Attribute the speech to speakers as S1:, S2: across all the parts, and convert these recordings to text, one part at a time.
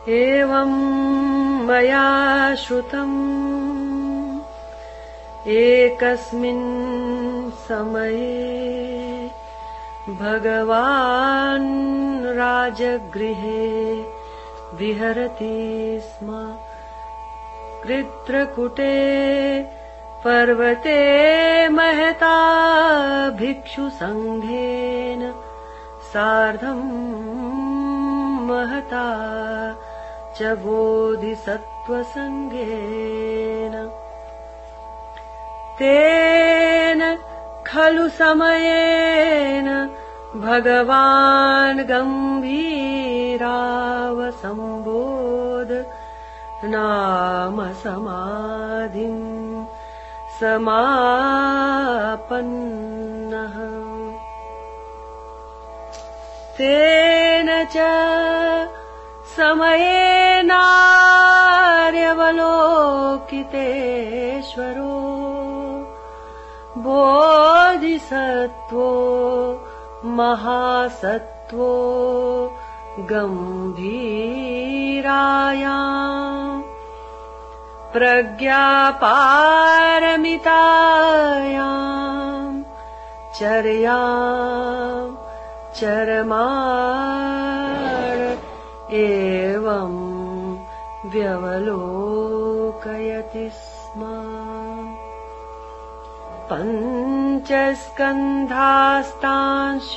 S1: एवं मया श्रुतम् एकस्मिन् समये भगवान् राजगृहे विहरति स्म। कृत्रकूटे पर्वते महता भिक्षुसङ्घेन सार्धम् महता च बोधिसत्त्वसङ्गेन। तेन खलु समयेन भगवान् गम्भीरावसम्बोध नाम समाधिम् समापन्नः। तेन च समयेनार्यवलोकितेश्वरो बोधिसत्त्वो महासत्त्वो गम्भीरायाम् प्रज्ञापारमितायाम् चर्याम् चरमाण एवं व्यवलोकयति स्म। पञ्चस्कन्धास्तांश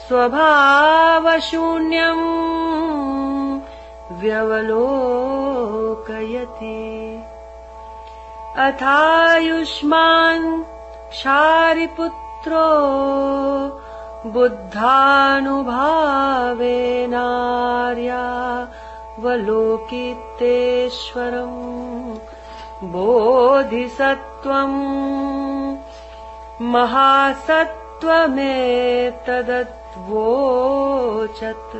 S1: स्वभावशून्यम् व्यवलोकयति। अथायुष्मान् क्षारिपुत्रो बुद्धानुभावेनार्यावलोकितेश्वरम् बोधिसत्त्वम् महासत्त्वमेतदद्वोचत्।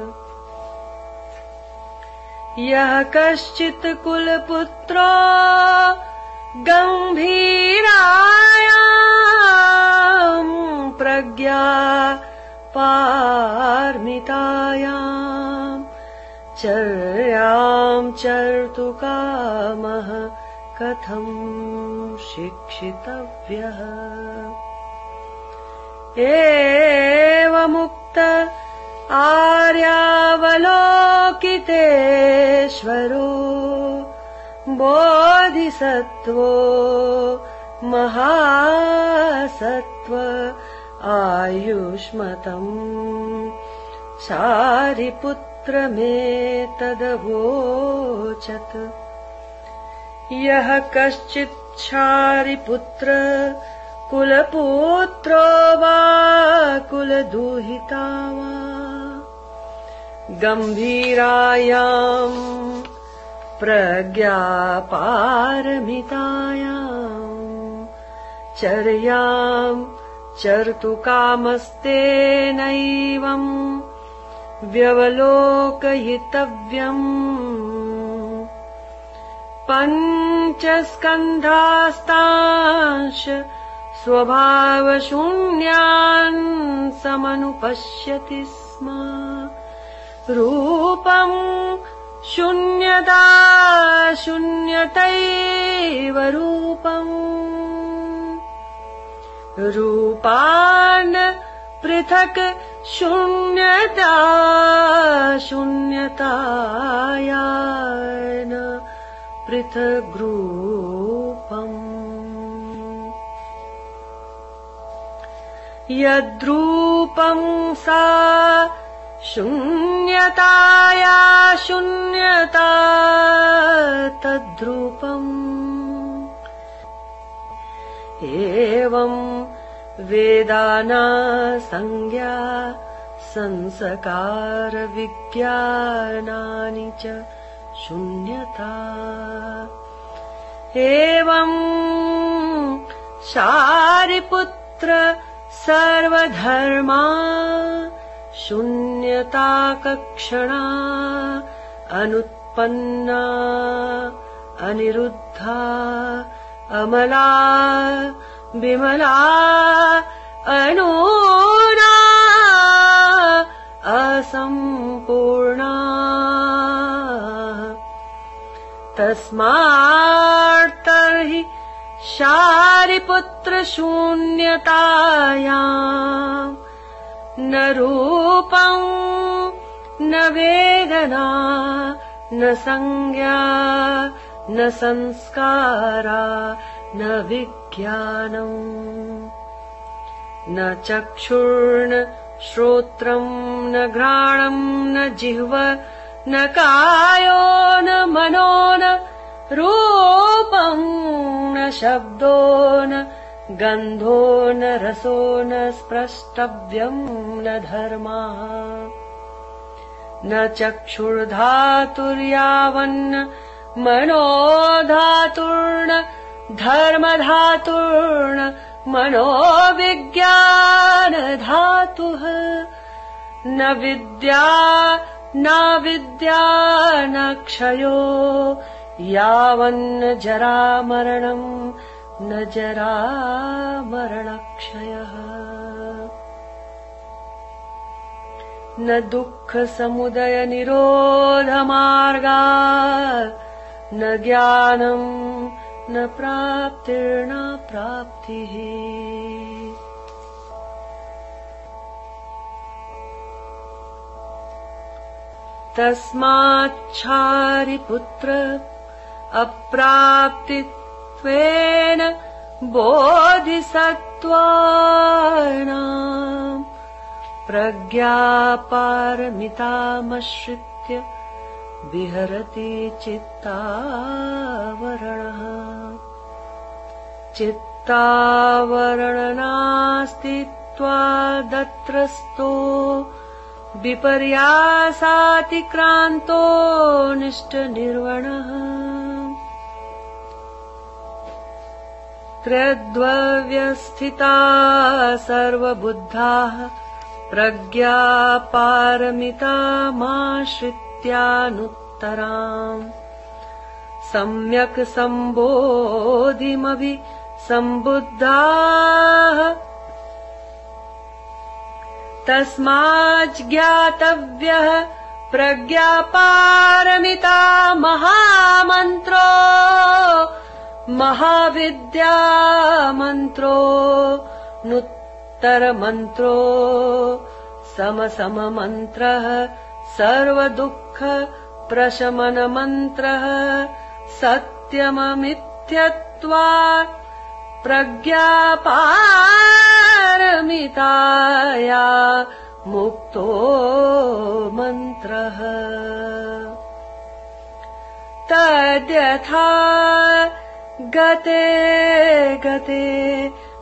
S1: यः कश्चित् कुलपुत्रो गम्भीरायाम् प्रज्ञा पारमितायाम् चर्याम् चर्तुकामः कथम् शिक्षितव्यः। एवमुक्त आर्यावलोकितेश्वरो बोधिसत्त्वो महासत्त्व आयुष्मतम् क्षारिपुत्रमेतदवोचत्। यः कश्चित् क्षारिपुत्र कुलपुत्रो वा कुलदुहिता वा गम्भीरायाम् प्रज्ञापारमितायाम् चर्याम् चर्तुकामस्तेनैवम् व्यवलोकयितव्यम्। पञ्चस्कन्धास्तांश स्वभावशून्यान् समनुपश्यति स्म। रूपम् शून्यता शून्यतैव रूपम्। रूपान् पृथक् शून्यता शून्यतायान पृथग्रूपम्। यद्रूपम् सा शून्यताया शून्यता तद्रूपम्। एवम् वेदाना संज्ञा संस्कार विज्ञानानि च शून्यता। एवम् शारिपुत्र सर्वधर्मा शून्यता कक्षणा अनुत्पन्ना अनिरुद्धा अमला विमला अनूना असम्पूर्णा तस्मात् तर्हि शारिपुत्र शून्यतायाम् न रूपं न वेदना न संज्ञा न संस्कारा न विज्ञानम् न चक्षुर्न श्रोत्रम् न घ्राणम् न जिह्व न कायो न मनो न रूपं न शब्दो न गन्धो न रसो न स्प्रष्टव्यम् न धर्मः न चक्षुर्धातुर्यावन्न मनो धातुर्न धर्मधातुर्न मनो विज्ञान धातुः न विद्या न क्षयो यावन्न जरा मरणम् न जरा मरणक्षयः न दुःख समुदय निरोध मार्गा न ज्ञानम् न प्राप्तिर्न प्राप्तिः तस्माच्छारिपुत्र अप्राप्तित्वेन बोधिसत्त्वानाम् प्रज्ञापारमितामश्रित्य विहरति चित्तावरणः चित्तावरणनास्तित्वादत्रस्तो विपर्यासातिक्रान्तो निष्ठनिर्वणः त्रयद्वव्यस्थिता सर्वबुद्धाः प्रज्ञापारमितामाश्रित्यानुत्तराम् सम्यक् सम्बोधिमभि सम्बुद्धाः तस्माज्ज्ञातव्यः प्रज्ञापारमिता महामन्त्रो महाविद्यामन्त्रो नुत्तरमन्त्रो समसममन्त्रः सर्वदुःख प्रशमनमन्त्रः सत्यममिथ्यत्वात् प्रज्ञापारमिताया मुक्तो मन्त्रः तद्यथा गते गते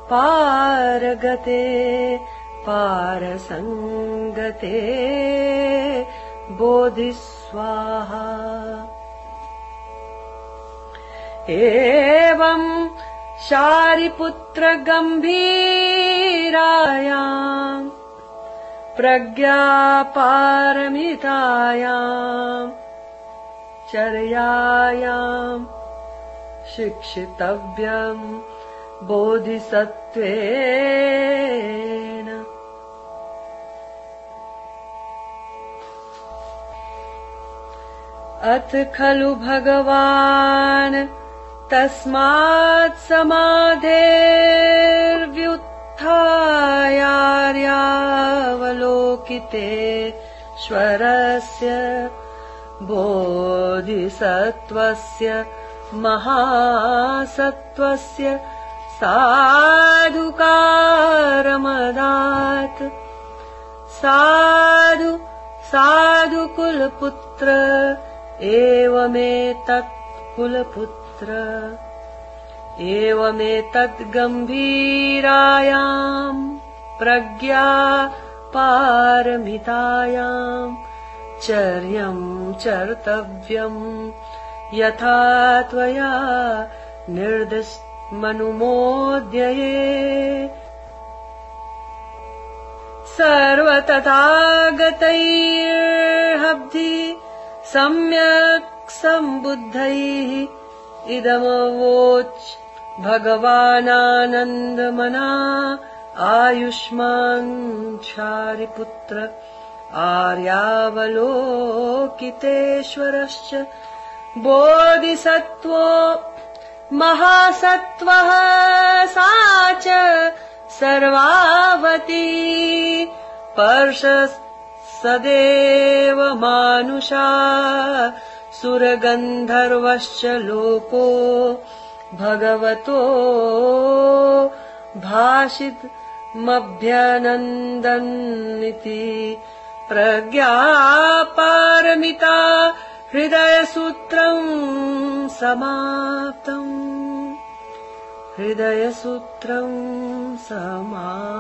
S1: पारगते पारसंगते बोधिस्वाहा एवं शारिपुत्र गम्भीरायाम् प्रज्ञापारमितायाम् चर्यायाम् शिक्षितव्यम् बोधिसत्त्वेन अथ खलु भगवान् तस्मात् समाधेर्व्युत्थायार्यावलोकितेश्वरस्य बोधिसत्त्वस्य महासत्त्वस्य साधुकारमदात् साधु साधु कुलपुत्र एवमेतत् कुलपुत्र एवमेतद् गम्भीरायाम् प्रज्ञा पारमितायाम् चर्यम् चर्तव्यम् यथा त्वया निर्दिष्टमनुमोद्यये सर्वतथागतैर्हब्धि सम्यक् सम्बुद्धैः इदमवोच भगवानानन्दमना आयुष्मान् शारिपुत्र आर्यावलोकितेश्वरश्च बोधिसत्त्वो महासत्त्वः सा च सर्वावती पर्षत्सदेव मानुषा सुरगन्धर्वश्च लोको भगवतो भाषितमभ्यनन्दन्निति प्रज्ञापारमिता हृदयसूत्रम् समाप्तम् हृदयसूत्रम् समाप्तम्।